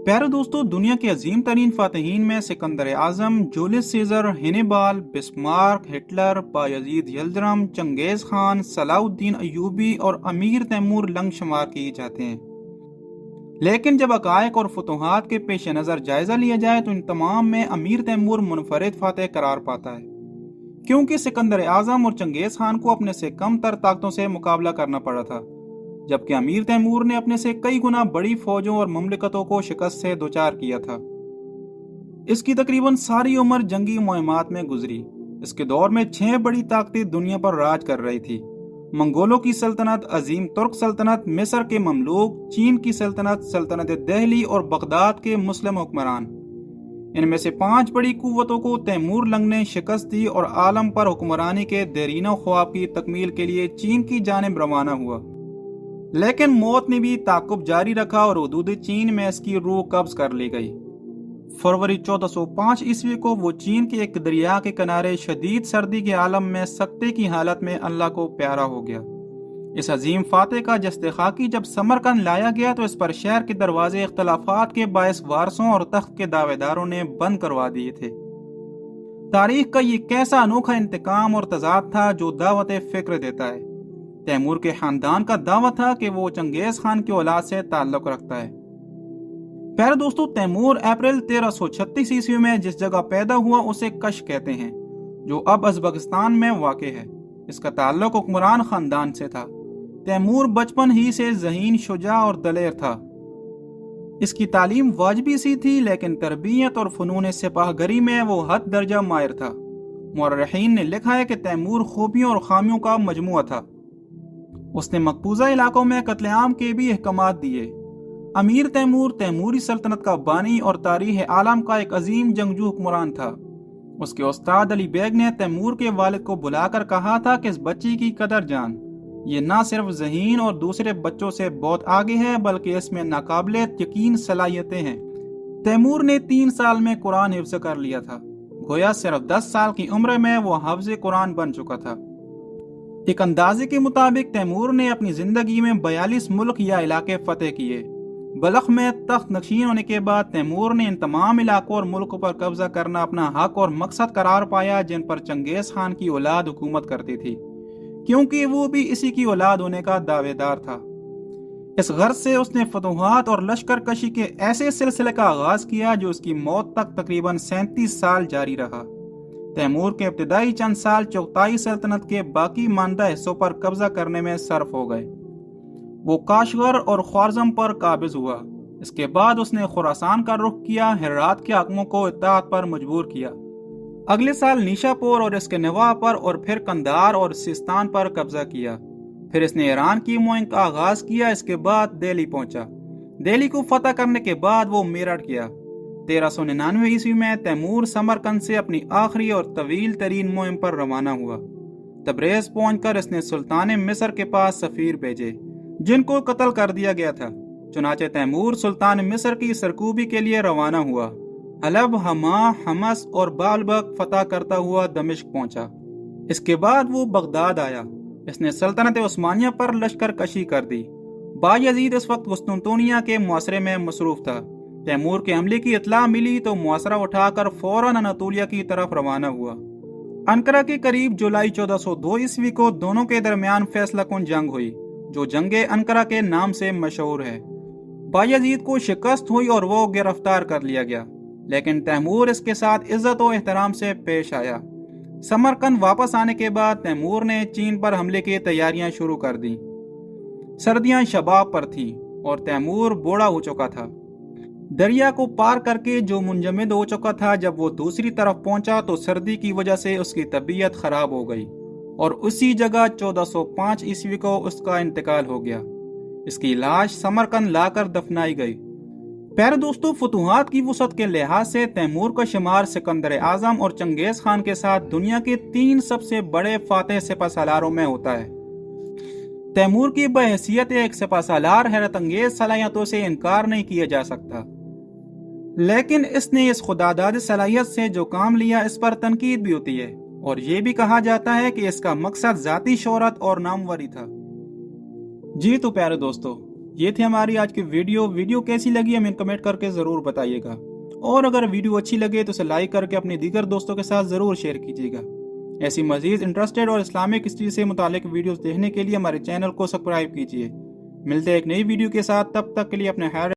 प्यारे दोस्तों, दुनिया के अजीम तरीन फातहीन में Sikandar Azam, Julius Caesar, Hannibal, Bismarck, Hitler, Bayezid Yildirim, Changez Khan, Salahuddin Ayubi और अमीर तैमूर लंग शुमार किए जाते हैं। लेकिन जब हक़ाइक़ और फतूहात के पेश नज़र जायज़ा लिया जाए तो इन तमाम में अमीर तैमूर मुनफरिद फातह करार पाता है, क्योंकि सिकंदर आजम और चंगेज खान को अपने से कम तर ताकतों से मुकाबला करना पड़ा था, जबकि अमीर तैमूर ने अपने से कई गुना बड़ी फौजों और ममलिकतों को शिकस्त से दोचार किया था। इसकी तकरीबन सारी उम्र जंगी मुहिमात में गुजरी। इसके दौर में 6 बड़ी ताकतें दुनिया पर राज कर रही थी: मंगोलों की सल्तनत, अजीम तुर्क सल्तनत, मिस्र के ममलूक, चीन की सल्तनत, सल्तनत दिल्ली और बगदाद के मुस्लिम हुक्मरान। इनमें से 5 बड़ी कुव्वतों को तैमूर लंग ने शिकस्त दी और आलम पर हुक्मरानी के देरीनो ख्वाब की तकमील के लिए चीन की जानिब रवाना हुआ। लेकिन मौत ने भी ताक़ुब जारी रखा और हुदूद चीन में इसकी रूह कब्ज कर ली गई। फरवरी 1405 ईस्वी को वो चीन के एक दरिया के किनारे शदीद सर्दी के आलम में सख्ते की हालत में अल्लाह को प्यारा हो गया। इस अजीम फातह का जस्ते खाकी जब समरकंद लाया गया तो इस पर शहर के दरवाजे इख्तलाफात के बायस वारसों और तख्त के दावेदारों ने बंद करवा दिए थे। तारीख का ये कैसा अनोखा इंतकाम और तजाद था जो दावत फिक्र देता है। तैमूर के खानदान का दावा था कि वो चंगेज खान की औलाद से ताल्लुक रखता है। प्यारे दोस्तों, तैमूर अप्रैल 1336 ईस्वी में जिस जगह पैदा हुआ उसे कश कहते हैं, जो अब अज़बकिस्तान में वाक़ है। इसका ताल्लुक हुक्मरान खानदान से था। तैमूर बचपन ही से ज़हीन, शुजा और दलेर था। इसकी तालीम वाजबी सी थी, लेकिन तरबियत और फ़नून सिपाहगरी में वो हद दर्जा माहिर था। मुअर्रिखीन ने लिखा है कि तैमूर खूबियों और खामियों का मजमुआ था। उसने मकबूजा इलाकों में कत्लेआम के भी अहकामात दिए। अमीर तैमूर तैमूरी सल्तनत का बानी और तारीख़ आलम का एक अजीम जंगजू हुक्मरान था। उसके उस्ताद अली बेग ने तैमूर के वालिद को बुलाकर कहा था कि इस बच्ची की कदर जान, ये ना सिर्फ ज़हीन और दूसरे बच्चों से बहुत आगे है, बल्कि इसमें नाकाबिले यकीन सलाहियतें हैं। तैमूर ने 3 साल में कुरान हिफ्ज़ कर लिया था। गोया सिर्फ 10 साल की उम्र में वो हाफ़िज़ कुरान बन चुका था। एक अंदाजे के मुताबिक तैमूर ने अपनी जिंदगी में 42 मुल्क या इलाके फतेह किए। बलख में तख्त नशीन होने के बाद तैमूर ने इन तमाम इलाकों और मुल्कों पर कब्जा करना अपना हक और मकसद करार पाया, जिन पर चंगेज खान की औलाद हुकूमत करती थी, क्योंकि वो भी इसी की औलाद होने का दावेदार था। इस गर्ज से उसने फतूहात और लश्कर कशी के ऐसे सिलसिले का आगाज किया जो उसकी मौत तक तकरीबन 37 साल जारी रहा। तैमूर के इब्तिदाई चंद साल चगताई सल्तनत के बाकी मानदा हिस्सों पर कब्जा करने में सर्फ हो गए। वो काशगर और ख्वारज़म पर काबिज हुआ। इसके बाद उसने खुरासान का रुख किया, हेरात के हाकिमों को इत्तेहाद पर मजबूर किया। अगले साल निशापुर और इसके नवाह पर और फिर कंधार और सिस्तान पर कब्जा किया। फिर इसने ईरान की मुहिम का आगाज किया। इसके बाद दिल्ली पहुंचा। दिल्ली को फतह करने के बाद वो मेरठ गया। 1399 ईस्वी में तैमूर समरकंद से अपनी आखिरी और तवील तरीन मुहिम पर रवाना हुआ। तबरेज पहुंचकर इसने सुल्तान मिस्र के पास सफीर भेजे, जिनको कत्ल कर दिया गया था। चुनाचे तैमूर सुल्तान मिस्र की सरकूबी के लिए रवाना हुआ। हलब, हमा, हमस और बालबक फतह करता हुआ दमिश्क पहुंचा। इसके बाद वो बगदाद आया। इसने सल्तनत उस्मानिया पर लश्कर कशी कर दी। बायजीद इस वक्त कुस्तुनतुनिया के मुआसरे में मसरूफ था। तैमूर के हमले की इत्तला मिली तो मुआसरा उठाकर फौरन अनातोलिया की तरफ रवाना हुआ। अंकारा के करीब जुलाई 1402 ईस्वी को दोनों के दरमियान फैसला कुन जंग हुई, जो जंगे अंकारा के नाम से मशहूर है। बायजीद को शिकस्त हुई और वो गिरफ्तार कर लिया गया, लेकिन तैमूर इसके साथ इज्जत और एहतराम से पेश आया। समरकंद वापस आने के बाद तैमूर ने चीन पर हमले की तैयारियां शुरू कर दी। सर्दियां शबाब पर थी और तैमूर बूढ़ा हो चुका था। दरिया को पार करके जो मुंजमद हो चुका था, जब वो दूसरी तरफ पहुंचा तो सर्दी की वजह से उसकी तबीयत खराब हो गई और उसी जगह 1405 ईस्वी को उसका इंतकाल हो गया। इसकी लाश समरकंद लाकर दफनाई गई। प्यारे दोस्तों, फतूहात की वसअत के लिहाज से तैमूर का शुमार सिकंदर आजम और चंगेज खान के साथ दुनिया के 3 सबसे बड़े फातह सिपहसालारों में होता है। तैमूर की बहैसियत एक सिपहसालार हैरत अंगेज सलाहियतों से इनकार नहीं किया जा सकता, लेकिन इसने इस खुदादाद सलाहियत से जो काम लिया इस पर तनकीद भी होती है, और ये भी कहा जाता है कि इसका मकसद जाती शोहरत और नामवरी था। जी तो प्यारे दोस्तों, یہ تھی ہماری آج کی ویڈیو کیسی لگی ہمیں کمنٹ کر کے ضرور بتائیے گا، اور اگر ویڈیو اچھی لگے تو اسے لائک کر کے اپنے دیگر دوستوں کے ساتھ ضرور شیئر کیجیے گا۔ ایسی مزید انٹرسٹڈ اور اسلامک ہسٹری سے متعلق ویڈیوز دیکھنے کے لیے ہمارے چینل کو سبسکرائب کیجیے۔ ملتے ہیں ایک نئی ویڈیو کے ساتھ، تب تک کے لیے اپنا خیال